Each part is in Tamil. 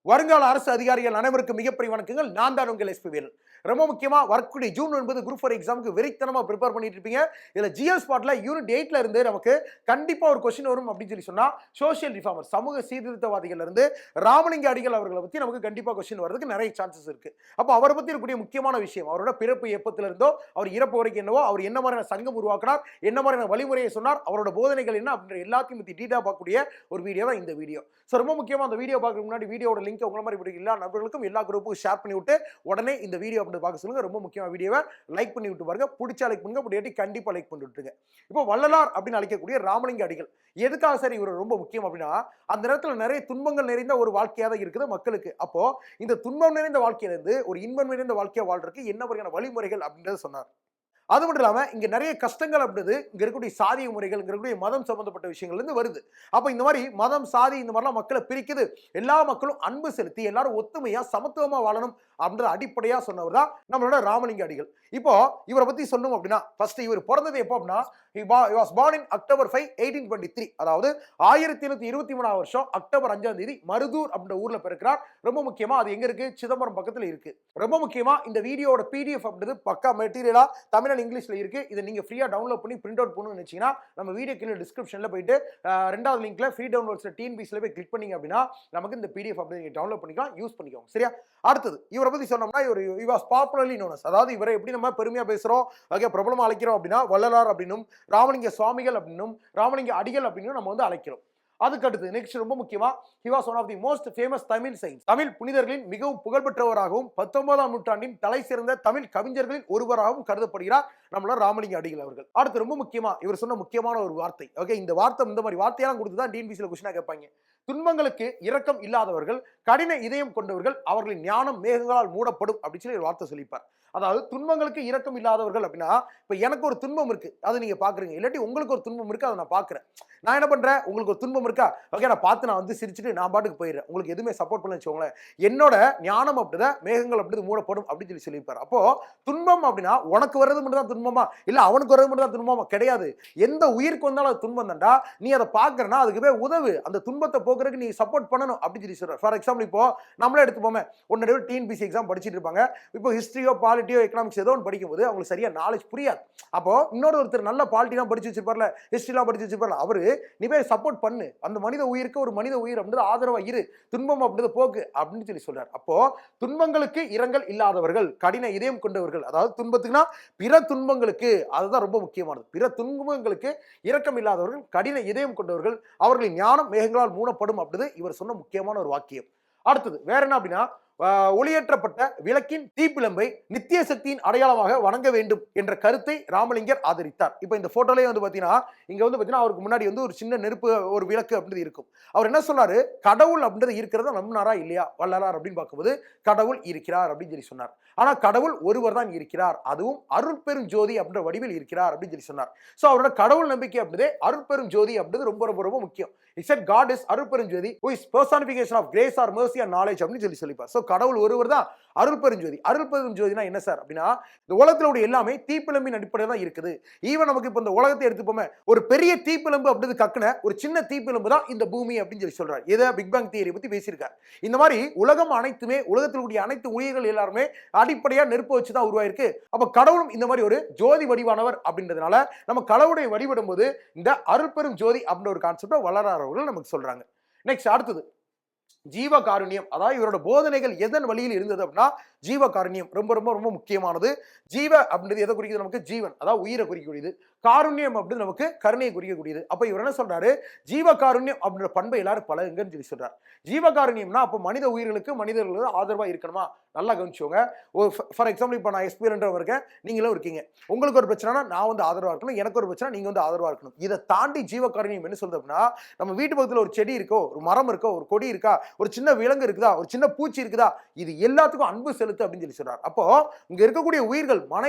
வருங்கால அரசு அதிகாரிகள் அனைவருக்கும் மிகப்பெரிய வணக்கங்கள். நான் தான் உங்கள் எஸ்பி வேலு. ரொம்ப முக்கியமா வரக்கூடிய ஜூன் 9 குரூப் 4 எக்ஸாமுக்கு வெறித்தனமா ப்ரிப்பேர் பண்ணிட்டு இருப்பீங்க. இதுல ஜிஎஸ் ஸ்பாட்ல யூனிட் 8ல இருந்து நமக்கு கண்டிப்பா ஒரு கொஸ்டின் வரும் அப்படின்னு சொன்னா சோசியல் ரிஃபார்மர் சமூக சீர்திருத்தவாதிகள் இருந்து ராமலிங்க அடிகள் அவர்களை பத்தி நமக்கு கண்டிப்பா கொஸ்டின் வரதுக்கு நிறைய சான்சஸ் இருக்கு. அப்போ அவரை பத்தி இருக்கக்கூடிய முக்கியமான விஷயம் அவரோட பிறப்பு எப்பத்துல இருந்தோ அவர் இறப்பு வரைக்கும் என்னவோ அவர் என்ன மாதிரியான சங்கம் உருவாக்கினார், என்ன மாதிரியான வழிமுறையை சொன்னார், அவரோட போதனைகள் என்ன அப்படின்ற எல்லாத்தையும் பத்தி டீட்டா பார்க்கக்கூடிய ஒரு வீடியோ தான் இந்த வீடியோ. ஸோ ரொம்ப முக்கியமா அந்த வீடியோ பார்க்கறதுக்கு முன்னாடி வீடியோட லிங்க் உங்களை மாதிரி இப்படி எல்லா நபர்களுக்கும் எல்லா குரூப்புக்கும் ஷேர் பண்ணி விட்டு உடனே இந்த வீடியோ அப்படி பார்க்க சொல்லுங்க. ரொம்ப முக்கியமான வீடியோவை லைக் பண்ணி விட்டு பாருங்க. பிடிச்சா லைக் பண்ணுங்க, அப்படி கண்டிப்பா லைக் பண்ணி விட்டுருங்க. இப்போ வள்ளலார் அப்படின்னு அழைக்கக்கூடிய ராமலிங்க அடிகள் எதுக்காக சார் இவர் ரொம்ப முக்கியம் அப்படின்னா, அந்த நேரத்துல நிறைய துன்பங்கள் நிறைந்த ஒரு வாழ்க்கையா தான் இருக்குது மக்களுக்கு. அப்போ இந்த துன்பம் நிறைந்த வாழ்க்கையில இருந்து ஒரு இன்பம் நிறைந்த வாழ்க்கையா வாழ்றதுக்கு என்ன வகையான வழிமுறைகள் அப்படின்றத சொன்னார். அது மட்டும் இல்லாம இங்க நிறைய கஷ்டங்கள் அப்படின்றது இங்க இருக்கக்கூடிய சாதிய முறைகள், இங்க இருக்கக்கூடிய மதம் சம்பந்தப்பட்ட விஷயங்கள்ல இருந்து வருது. அப்ப இந்த மாதிரி மதம், சாதி இந்த மாதிரிலாம் மக்களை பிரிக்குது. எல்லா மக்களும் அன்பு செலுத்தி எல்லாரும் ஒத்துமையா சமத்துவமா வாழணும் அப்படின்றத அடிப்படையா சொன்னவர் தான் நம்மளோட ராமலிங்க அடிகள். இப்போ இவரை பத்தி சொல்லணும் அப்படின்னா ஃபர்ஸ்ட் இவர் பிறந்தது எப்போ அப்படின்னா he was born in October 5, 1823. அதாவது 1823 வருஷம் அக்டோபர் 5ஆம் தேதி மருதூர் அப்படின்ற ஊர்ல பிறக்கிறார். ரொம்ப முக்கியமா அது எங்க இருக்கு? சிதம்பரம் பக்கத்துல இருக்கு. ரொம்ப முக்கியமா இந்த வீடியோட PDF அப்படின்றது பக்கா மெட்டீரியலா தமிழ் அண்ட் இங்கிலீஷ்ல இருக்கு. இதை நீங்க ஃப்ரீயா டவுன்லோட் பண்ணி பிரிண்ட் அவுட் பண்ணணும்னு நினைச்சீங்கன்னா நம்ம வீடியோ கீழே டிஸ்கிரிப்ஷன்ல போயிட்டு ரெண்டாவது லிங்க்ல ஃப்ரீ டவுன்லோட்ஸ்ல டிஎன்பிசில போய் கிளிக் பண்ணீங்க அப்படின்னா நமக்கு இந்த PDF அப்படி நீங்க டவுன்லோட் பண்ணிக்கலாம், யூஸ் பண்ணிக்கோங்க. சரியா? அடுத்தது இவரை பத்தி சொன்னோம்னா இவர் he was popularly known as, அதாவது இவரை எப்படி நம்ம பெருமையா பேசுறோம், ஓகே பிரபலமா அழைக்கிறோம் அப்படின்னா வள்ளலார் அப்படின்னும் ராமலிங்க சுவாமிகள் அப்படின்னும் ராமலிங்க அடிகள் அப்படின்னு நம்ம வந்து அழைக்கிறோம். அதுக்கு அடுத்து நெக்ஸ்ட் ரொம்ப முக்கியமா he was one of the most famous Tamil saints. Tamil புனிதர்களின் மிகவும் புகழ்பெற்றவராகவும் 19ஆம் நூற்றாண்டின் தலை சிறந்த தமிழ் கவிஞர்களின் ஒருவராகவும் கருதப்படுகிறார் நம்மளோட ராமலிங்க அடிகள் அவர்கள். அடுத்து ரொம்ப முக்கியமா இவர் சொன்ன முக்கியமான ஒரு வார்த்தை, ஓகே இந்த வார்த்தை இந்த மாதிரி வார்த்தையெல்லாம் கொடுத்து தான் டிஎன்பிசில கொஸ்டினா கேட்பாங்க. துன்பங்களுக்கு இரக்கம் இல்லாதவர்கள், கடின இதயம் கொண்டவர்கள், அவர்களின் ஞானம் மேகங்களால் மூடப்படும் அப்படின்னு சொல்லி ஒரு வார்த்தை சொல்லிப்பார். அதாவது துன்பங்களுக்கு இரக்கம் இல்லாதவர்கள் அப்படின்னா இப்ப எனக்கு ஒரு துன்பம் இருக்கு அதை நீங்க பாக்குறீங்க, இல்லாட்டி உங்களுக்கு ஒரு துன்பம் இருக்கு அதை நான் பாக்குறேன். நான் என்ன பண்றேன், உங்களுக்கு ஒரு துன்பம் இருக்கா, ஓகே நான் பார்த்து நான் வந்து சிரிச்சுட்டு நான் பாட்டுக்கு போயிடுறேன், உங்களுக்கு எதுவுமே சப்போர்ட் பண்ண வச்சுக்கோங்களேன். என்னோட ஞானம் அப்படிதான் மேகங்கள் அப்படி மூடப்படும் அப்படின்னு சொல்லி சொல்லியிருப்பாரு. அப்போ துன்பம் அப்படின்னா உனக்கு வர்றது மட்டும் தான் துன்பமா, இல்ல அவனுக்கு வர்றது மட்டும் தான் துன்பமா கிடையாது. எந்த உயிருக்கு வந்தாலும் அது துன்பம் தான்டா, நீ அதை பாக்குறனா அதுக்கு போய் உதவு, அந்த துன்பத்தை போக்குறதுக்கு நீ சப்போர்ட் பண்ணணும் அப்படின்னு சொல்லி சொல்றாரு. ஃபார் எக்ஸாம்பிள் இப்போ நம்மளே எடுத்துப்போமே, ஒன்னு டிஎன்பிசி எக்ஸாம் படிச்சுட்டு இருப்பாங்க, இப்போ ஹிஸ்டரியோ பாலிட்டியோ எக்கனாமிக்ஸ் ஏதோ ஒன்று படிக்கும்போது அவங்களுக்கு சரியா நாலேஜ் புரியாது. அப்போ ஒருத்தர் நல்ல பாலிட்டிலாம் படிச்சு வச்சிருப்பார்ல, ஹிஸ்டரிலாம் படிச்சு வச்சிருப்பார்ல, அவரு நீ போய் சப்போர்ட் பண்ணு, அந்த மனித உயிருக்கு ஒரு மனித உயிர் அப்படின்றது ஆதரவா இரு, துன்பம் அப்படின்றது போக்கு அப்படின்னு சொல்லி சொல்றாரு. அப்போ துன்பங்களுக்கு இரங்கல் இல்லாதவர்கள், கடின இதயம் கொண்டவர்கள், அதாவது துன்பத்துக்குன்னா பிற துன்பங்களுக்கு, அதுதான் ரொம்ப முக்கியமானது, பிற துன்பங்களுக்கு இரக்கம் இல்லாதவர்கள், கடின இதயம் கொண்டவர்கள், அவர்களின் ஞானம் மேகங்களால் மூடப்படும் அப்படின்னு இவர் சொன்ன முக்கியமான ஒரு வாக்கியம். அடுத்தது வேற என்ன அப்படின்னா ஒளியேற்றப்பட்ட விளக்கின் தீப்பிழம்பை நித்திய சக்தியின் அடையாளமாக வணங்க வேண்டும் என்ற கருத்தை ராமலிங்கர் ஆதரித்தார். இப்ப இந்த போட்டோலயே வந்து பாத்தீங்கன்னா இங்க வந்து பாத்தீங்கன்னா அவருக்கு முன்னாடி வந்து ஒரு சின்ன நெருப்பு ஒரு விளக்கு அப்படின்றது இருக்கும். அவர் என்ன சொன்னாரு, கடவுள் அப்படின்றது இருக்கிறத நம்பினாரா இல்லையா வள்ளலார் அப்படின்னு பார்க்கும்போது கடவுள் இருக்கிறார் அப்படின்னு சொல்லி சொன்னார். ஆனா கடவுள் ஒருவர் தான் இருக்கிறார், அதுவும் அருள் பெரும் ஜோதி அப்படின்ற வடிவில் இருக்கிறார் அப்படின்னு சொல்லி சொன்னார். சோ அவரோட கடவுள் நம்பிக்கை அப்படின்றே அருள் பெரும் ஜோதி அப்படின்றது ரொம்ப ரொம்ப ரொம்ப முக்கியம். He said God is அருள் பெரும் ஜோதி who is personification of grace or mercy and knowledge அப்படின்னு சொல்லிப்பார். சோ கடவுள் ஒருவர் தான் அருள் பெருஞ்சோதி. அருள் பெருஞ்சோதினா என்ன சார் அப்படின்னா இந்த உலகத்துல உள்ள எல்லாமே தீப்பிழம்பின் அடிப்படையில் தான் இருக்குது. ஈவன் நமக்கு இப்ப இந்த உலகத்தை எடுத்துப்போமே, ஒரு பெரிய தீப்பிழம்பு அப்படின்னு கக்குன ஒரு சின்ன தீப்பிழம்பு தான் இந்த பூமி அப்படின்னு சொல்லி சொல்றாரு. இதை பிக் பேங் தியரி பத்தி பேசியிருக்காரு. இந்த மாதிரி உலகம் அனைத்துமே, உலகத்தில் கூடிய அனைத்து உயிர்கள் எல்லாருமே அடிப்படையா நெருப்பு வச்சுதான் உருவாயிருக்கு. அப்ப கடவுளும் இந்த மாதிரி ஒரு ஜோதி வடிவானவர் அப்படின்றதுனால நம்ம கடவுளை வழிபடும் போது இந்த அருள் பெரும் ஜோதி அப்படின்ற ஒரு கான்செப்டை வளராதவர்கள் நமக்கு சொல்றாங்க. நெக்ஸ்ட் அடுத்தது ஜீவகாருண்யம், அதாவது இவரோட போதனைகள் எதன் வழியில் இருந்தது அப்படின்னா ஜீவகாருண்யம் ரொம்ப ரொம்ப ரொம்ப முக்கியமானது. ஜீவ அப்படின்றது எதை குறிக்கிறது, நமக்கு ஜீவன், அதாவது உயிரை குறிக்கக்கூடியது. காருண்யம் அப்படின்னு நமக்கு கருணையை குறிக்கக்கூடியது. அப்ப இவர் என்ன சொல்றாரு, ஜீவகாருண்யம் அப்படின்ற பண்பை எல்லாரும் பழகுங்கன்னு சொல்லி சொல்றாரு. ஜீவகாருண்யம்னா அப்போ மனித உயிர்களுக்கு மனிதர்களுக்கு ஆதரவா இருக்கணுமா, நல்லா கவனிச்சுவோங்க. ஃபார் எக்ஸாம்பிள் இப்போ நான் எஸ்பிரண்டா இருக்கேன், நீங்களும் இருக்கீங்க, உங்களுக்கு ஒரு பிரச்சனைனா நான் வந்து ஆதரவா இருக்கணும், எனக்கு ஒரு பிரச்சனை நீங்க வந்து ஆதரவா இருக்கணும். இதை தாண்டி ஜீவகாருண்யம் என்ன சொல்றது அப்படின்னா நம்ம வீட்டு பக்கத்தில் ஒரு செடி இருக்கோ, ஒரு மரம் இருக்கோ, ஒரு கொடி இருக்கா, ஒரு சின்ன விலங்கு இருக்குதா, ஒரு சின்ன பூச்சி இருக்குதா, இது எல்லாத்துக்கும் அன்பு செலுத்து அப்படின்னு சொல்லி சொல்றாரு. அப்போ இங்க இருக்கக்கூடிய உயிர்கள்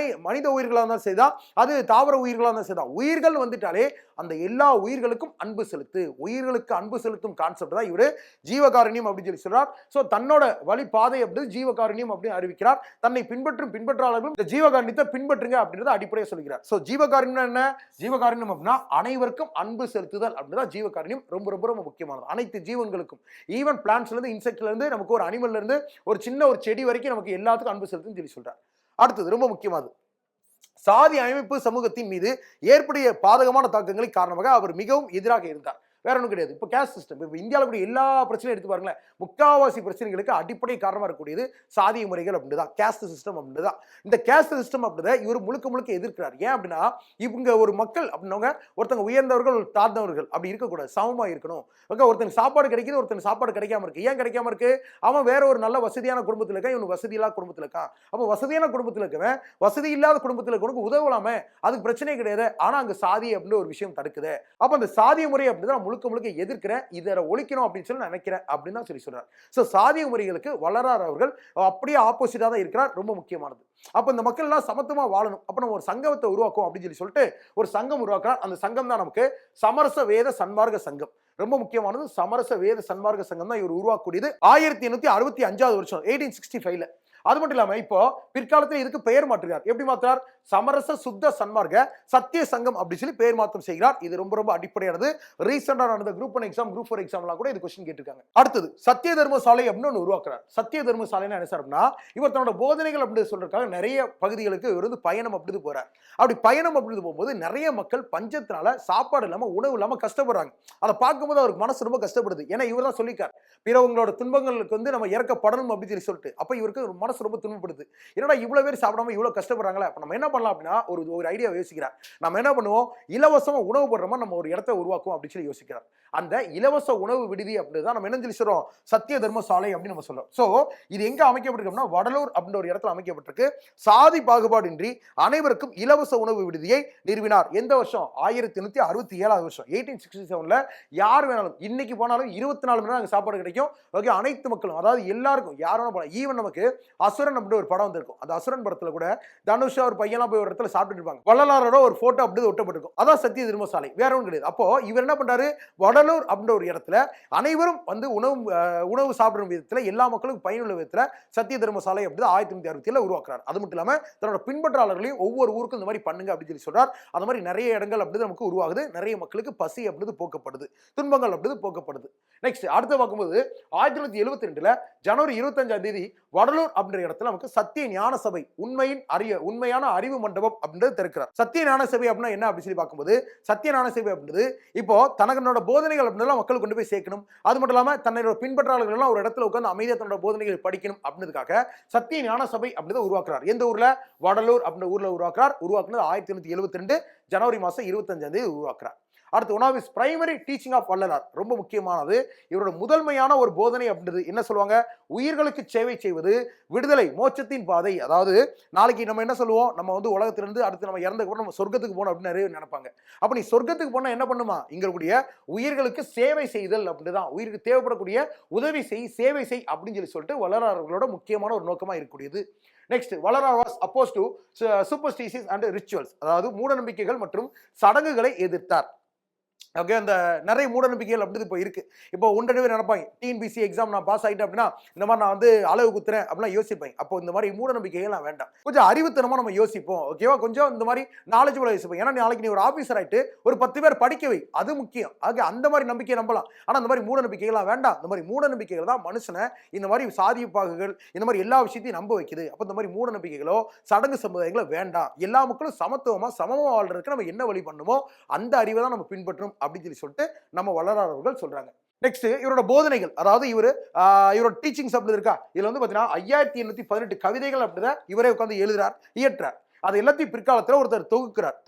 மனித உயிர்களா இருந்தாலும் சரிதா, அது தாவர உயிர்களா இருந்தாலும் சரிதா, உயிர்கள் வந்துட்டாலே அந்த எல்லா உயிர்களுக்கும் அன்பு செலுத்து, உயிர்களுக்கு அன்பு செலுத்தும் கான்செப்ட் தான் இவரு ஜீவகாருண்யம் அப்படின்னு சொல்லி சொல்றார். சோ தன்னோட வழி பாதை அப்படி ஜீவகாருண்யம் அப்படின்னு அறிவிக்கிறார். தன்னை பின்பற்றும் பின்பற்றாளர்களும் இந்த ஜீவகாருண்யத்தை பின்பற்றுங்க அப்படின்றத அடிப்படையா சொல்கிறார். சோ ஜீவகாருண்யம் என்ன, ஜீவகாருண்யம் அப்படின்னா அனைவருக்கும் அன்பு செலுத்துதல் அப்படின்றத ஜீவகாருண்யம் ரொம்ப ரொம்ப ரொம்ப முக்கியமானது. அனைத்து ஜீவன்களுக்கும், ஈவன் பிளான்ஸ்ல இருந்து இன்செக்ட்ல இருந்து நமக்கு ஒரு அனிமல்ல இருந்து ஒரு சின்ன ஒரு செடி வரைக்கும் நமக்கு எல்லாத்துக்கும் அன்பு செலுத்துன்னு சொல்லி சொல்றார். அடுத்தது ரொம்ப முக்கியமானது, சாதி அமைப்பு சமூகத்தின் மீது ஏற்படைய பாதகமான தாக்கங்களை காரணமாக அவர் மிகவும் எதிராக இருந்தார். வேற ஒன்றும் கிடையாது. இப்போ கேஸ்ட் சிஸ்டம், இப்போ இந்தியாவில் கூடிய எல்லா பிரச்சனையும் எடுத்து பாருங்களேன், முக்காவாசி பிரச்சனைகளுக்கு அடிப்படை காரணமாக இருக்கக்கூடியது சாதிய முறைகள் அப்படிதான், கேஸ்ட் சிஸ்டம் அப்படிதான். இந்த கேஸ்ட் சிஸ்டம் அப்படிதான் இவர் முழுக்க முழுக்க எதிர்க்கிறார். ஏன் அப்படின்னா, இவங்க ஒரு மக்கள் அப்படின்னவங்க ஒருத்தங்க உயர்ந்தவர்கள் தாழ்ந்தவர்கள் அப்படி இருக்கக்கூடாது, சமமா இருக்கணும். ஓகே, ஒருத்தன் சாப்பாடு கிடைக்குது, ஒருத்தன் சாப்பாடு கிடைக்காம இருக்கு. ஏன் கிடைக்காம இருக்கு? அவன் வேற ஒரு நல்ல வசதியான குடும்பத்தில் இருக்கான், இவன் வசதி இல்லாத குடும்பத்தில் இருக்கான். அப்போ வசதியான குடும்பத்தில் இருக்கவன் வசதி இல்லாத குடும்பத்தில் இருக்கவனுக்கு உதவலாமே, அதுக்கு பிரச்சனை கிடையாது. ஆனா அங்க சாதி அப்படின்னு ஒரு விஷயம் தடுக்குது. அப்ப அந்த சாதிய முறை அப்படிதான் முழுக்க முழுக்க எதிர்க்கிறேன், இதை ஒழிக்கணும் அப்படின்னு சொல்லி நினைக்கிறேன் அப்படின்னு தான் சொல்லி சொல்றாரு. சோ சாதிய முறைகளுக்கு வளரார் அவர்கள் அப்படியே ஆப்போசிட்டா தான் இருக்கிறார். ரொம்ப முக்கியமானது. அப்ப இந்த மக்கள் எல்லாம் சமத்துவமா வாழணும், அப்ப நம்ம ஒரு சங்கத்தை உருவாக்கும் அப்படின்னு சொல்லிட்டு ஒரு சங்கம் உருவாக்குறார். அந்த சங்கம் தான் நமக்கு சமரச வேத சன்மார்க்க சங்கம். ரொம்ப முக்கியமானது, சமரச வேத சன்மார்க்க சங்கம் தான் இவர் உருவாக்கக்கூடியது 1865 வருஷம், 1865ல. அது மட்டும் இல்லாம இப்போ பிற்காலத்தில் இதுக்கு பெயர் மாற்றுகிறார். எப்படி மாற்றார்? சமரச சுத்த சன்மார்க்க சத்திய சங்கம் அப்படி சொல்லி பெயர் மாற்றம் செய்கிறார். இது ரொம்ப ரொம்ப அடிப்படையானது. ரீசெண்டா நடந்த குரூப் 1 எக்ஸாம், குரூப் 4 எக்ஸாம்லாம் கூட இது கொஸ்டின் கேட்டிருக்காங்க. அடுத்தது சத்திய தர்ம சாலை அப்படின்னு ஒன்று உருவாக்குறார். சத்திய தர்ம சாலைன்னா என்ன சார் அப்படின்னா, இவர் தன்னோட போதனைகள் அப்படி சொல்றதுக்காக நிறைய பகுதிகளுக்கு இவர் வந்து பயணம் அப்படி போறார். அப்படி பயணம் அப்படி போகும்போது நிறைய மக்கள் பஞ்சத்தினால சாப்பாடு இல்லாம உணவு இல்லாம கஷ்டப்படுறாங்க. அதை பார்க்கும்போது அவருக்கு மனசு ரொம்ப கஷ்டப்படுது. ஏன்னா இவர் தான் சொல்லிக்கார், பிறவங்களோட துன்பங்களுக்கு வந்து நம்ம இறக்கப்படணும் அப்படின்னு சொல்லிட்டு. அப்ப இவருக்கு மனசு ரொம்ப துன்பப்படுது. என்னடா இவ்வளவு பேர் சாப்பிடாம இவ்வளவு கஷ்டப்படுறாங்களே, அப்ப நம்ம என்ன பண்ணலாம் அப்படின்னா ஒரு ஐடியா யோசிக்கிறார். நம்ம என்ன பண்ணுவோம், இலவசமா உணவு போடுற மாதிரி நம்ம ஒரு இடத்தை உருவாக்குவோம் அப்படின்னு சொல்லி யோசிக்கிறார். அந்த இலவச உணவு விடுதி அப்படிதான் நம்ம என்ன சொல்லி சொல்றோம், சத்திய தர்ம சாலை அப்படின்னு நம்ம சொல்றோம். சோ இது எங்க அமைக்கப்பட்டிருக்குன்னா வடலூர் அப்படின்ற ஒரு இடத்துல அமைக்கப்பட்டிருக்கு. சாதி பாகுபாடின்றி அனைவருக்கும் இலவச உணவு விடுதியை நிறுவினார். எந்த வருஷம்? 1867 வருஷம், 1867ல. யார் வேணாலும் இன்னைக்கு போனாலும் 24 மணி நேரம் அங்க சாப்பாடு கிடைக்கும். ஓகே, அனைத்து மக்களும், அதாவது எல்லாருக்கும் யாரும் போலாம். ஈவன் நமக்கு அசுரன் அப்படின்னு ஒரு படம் வந்திருக்கும். அந்த அசுரன் படத்துல கூட தனுஷா ஒரு பையனா போய் ஒரு இடத்துல சாப்பிட்டு இருப்பாங்க. வள்ளலாரோட ஒரு போட்டோ அப்படி ஒட்டப்பட்டிருக்கும். அதான் சத்திய தர்ம சாலை, வேற ஒன்றும் கிடையாது. அப்போ இவர் என்ன பண்றாரு, வடலூர் அப்படின்ற ஒரு இடத்துல அனைவரும் வந்து உணவு சாப்பிடும் விதத்துல எல்லா மக்களுக்கும் பயனுள்ள விதத்துல சத்திய தர்ம சாலை அப்படி 1867 உருவாக்குறாரு. அது மட்டும் இல்லாம தன்னோட பின்பற்றாளர்களையும் ஒவ்வொரு ஊருக்கும் இந்த மாதிரி பண்ணுங்க அப்படின்னு சொல்லி சொல்றார். அந்த மாதிரி நிறைய இடங்கள் அப்படி நமக்கு உருவாகுது. நிறைய மக்களுக்கு பசி அப்படி போக்கப்படுது, துன்பங்கள் அப்படி போக்கப்படுது. நெக்ஸ்ட் அடுத்து பார்க்கும்போது 1972ல ஜனவரி 25ஆம் தேதி வடலூர் அப்படின்ற இடத்துல நமக்கு சத்திய ஞான சபை உண்மையான அறிவு மண்டபம் அப்படின்றது திறக்கிறார். சத்திய ஞான சபை அப்படின்னா என்ன அப்படின்னு சொல்லி பார்க்கும்போது, சத்திய ஞான சபை அப்படின்றது இப்போ தனக்கனோட போதனைகள் அப்படின்றத மக்களுக்கு கொண்டு போய் சேர்க்கணும். அது மட்டும் இல்லாம தன்னோட பின்பற்றாளர்கள் எல்லாம் ஒரு இடத்துல உட்கார்ந்து அமைதியா தன்னோட போதனைகள் படிக்கணும் அப்படின்றதுக்காக சத்திய ஞான சபை அப்படின்றத உருவாக்குறார். எந்த ஊர்ல? வடலூர் அப்படின்ற ஊர்ல உருவாக்குறார். உருவாக்குனது 1872 ஜனவரி மாசம் 25ஆம் தேதி உருவாக்குறார். அடுத்து one of his primary teaching of Vallalar. ரொம்ப முக்கியமானது, இவரோட முதன்மையான ஒரு போதனை அப்படின்றது என்ன சொல்லுவாங்க, உயிர்களுக்கு சேவை செய்வது விடுதலை மோட்சத்தின் பாதை. அதாவது நாளைக்கு நம்ம என்ன சொல்லுவோம், நம்ம வந்து உலகத்திலிருந்து அடுத்து நம்ம இறந்ததுக்கு அப்புறம் நம்ம சொர்க்கத்துக்கு போகணும் அப்படின்னு நிறைய நினைப்பாங்க. அப்ப நீ சொர்க்கத்துக்கு போனா என்ன பண்ணுமா, இங்களுடைய உயிர்களுக்கு சேவை செய்தல் அப்படிதான், உயிருக்கு தேவைப்படக்கூடிய உதவி செய், சேவை செய் அப்படின்னு சொல்லிட்டு வள்ளலார்களோட முக்கியமான ஒரு நோக்கமா இருக்கக்கூடியது. Next, Vallalar was oppose to superstitious and rituals, அதாவது மூட நம்பிக்கைகள் மற்றும் சடங்குகளை எதிர்த்தார். ஓகே, அந்த நிறைய மூட நம்பிக்கைகள் அப்படி இப்போ இருக்கு. இப்போ ஒன்றரை பேர் நினைப்பாங்க, டிஎன்பிசி எக்ஸாம் நான் பாஸ் ஆகிட்டேன் அப்படின்னா இந்த மாதிரி நான் வந்து அளவு குத்துறேன் அப்படிலாம் யோசிப்பேன். அப்போ இந்த மாதிரி மூட நம்பிக்கைகள் நான் வேண்டாம், கொஞ்சம் அறிவுத்தனமா நம்ம யோசிப்போம். ஓகேவா, கொஞ்சம் இந்த மாதிரி நாலேஜ்ஃபுல்லா யோசிப்போம். ஏன்னா நாளைக்கு நீ ஒரு ஆஃபீஸர் ஆயிட்டு ஒரு 10 பேர் படிக்க வை, அது முக்கியம். ஆக அந்த மாதிரி நம்பிக்கையை நம்பலாம். ஆனால் இந்த மாதிரி மூட நம்பிக்கைகள்லாம் வேண்டாம். இந்த மாதிரி மூட நம்பிக்கைகள் தான் மனுஷனை இந்த மாதிரி சாதிய பாகுகள் இந்த மாதிரி எல்லா விஷயத்தையும் நம்ப வைக்குது. அப்போ இந்த மாதிரி மூட நம்பிக்கைகளோ சடங்கு சம்பிரதாயங்களோ வேண்டாம். எல்லா மக்களும் சமத்துவமா சமமா வாழ்றதுக்கு நம்ம என்ன வழி பண்ணுமோ அந்த அறிவை தான் நம்ம பின்பற்றும் அப்படின்னு சொல்லிட்டு நம்ம வள்ளலார் அவர்கள் சொல்றாங்க. நெக்ஸ்ட், இவரோட போதனைகள், அதாவது இவரோட டீச்சிங்ஸ் அப்படி இருக்கா, இதுல வந்து பாத்தீங்கன்னா 5818 கவிதைகள் அப்படிதான் இவரே உட்கார்ந்து எழுதுறார், இயற்றார். அது எல்லாத்தையும் பிற்காலத்துல ஒருத்தர்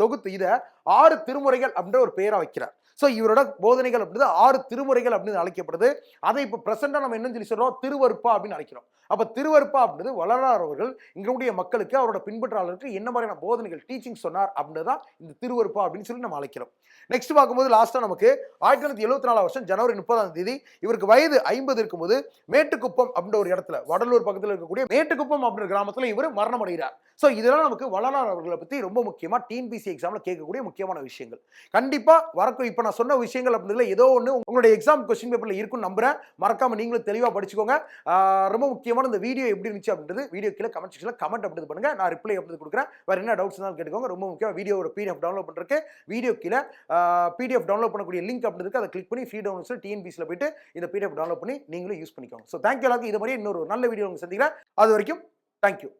தொகுத்து இதை 6 திருமுறைகள் அப்படின்ற ஒரு பெயரா வைக்கிறார். சோ இவரோட போதனைகள் அப்படிது 6 திருமுறைகள் அப்படின்னு அழைக்கப்படுது. அதை இப்ப பிரசண்டா நம்ம என்ன சொல்லி சொல்றோம், திருவருப்பா அப்படின்னு அழைக்கிறோம். அப்ப திருவருப்பா அப்படிது வள்ளலார் அவர்கள் இங்களுடைய மக்களுக்கு அவரோட பின்பற்றாளருக்கு என்ன மாதிரியான போதனைகள் டீச்சிங் சொன்னார் அப்படின்றதான் இந்த திருவருப்பா அப்படின்னு சொல்லி நம்ம அழைக்கிறோம். நெக்ஸ்ட் பார்க்கும்போது லாஸ்டா நமக்கு 1974 வருஷம் ஜனவரி 30ஆம் தேதி இவருக்கு வயது 50 இருக்கும்போது மேட்டுக்குப்பம் அப்படின்ற ஒரு இடத்துல, வடலூர் பக்கத்தில் இருக்கக்கூடிய மேட்டுக்குப்பம் அப்படின்ற கிராமத்துல இவர் மரணம் அடைகிறார். சோ இதெல்லாம் நமக்கு வள்ளலார் அவர்களை பத்தி ரொம்ப முக்கியமா டிஎன்பிசி எக்ஸாம்ல கேட்கக்கூடிய முக்கியமான விஷயங்கள். கண்டிப்பா இப்ப நான் சொன்ன விஷயங்கள் அப்படின்றதுல ஏதோ ஒன்று உங்களுடைய எக்ஸாம் கொஸ்டின் பேப்பர்ல இருக்குன்னு நம்புறேன். மறக்காம நீங்களும் தெளிவா படிச்சுக்கோங்க. ரொம்ப முக்கியமான இந்த வீடியோ எப்படி இருந்துச்சு அப்படின்றது வீடியோ கீழே கமெண்ட் செக்ஷன்ல கமெண்ட் அப்படி பண்ணுங்க. நான் ரிப்ளை அப்படி கொடுக்குறேன். வேற என்ன டவுட்ஸ் இருந்தாலும் கேட்டுக்கோங்க. ரொம்ப முக்கியம் வீடியோவோட பிடிஎஃப் டவுன்லோட் பண்றதுக்கு வீடியோ கீழே பிடிஎஃப் டவுன்லோட் பண்ணக்கூடிய லிங்க் அப்படி இருக்கு. அதை கிளிக் பண்ணி ஃப்ரீ டவுன்லோட்ஸ்ல டிஎன்பிசியில் போயிட்டு இந்த பிடிஎஃப் டவுன்லோட் பண்ணி நீங்களும் யூஸ் பண்ணிக்கோங்க. ஸோ தேங்க்யூ எல்லாருக்கும். இது மாதிரி இன்னொரு நல்ல வீடியோ உங்களுக்கு சந்திக்கிறேன். அது வரைக்கும் தேங்க்யூ.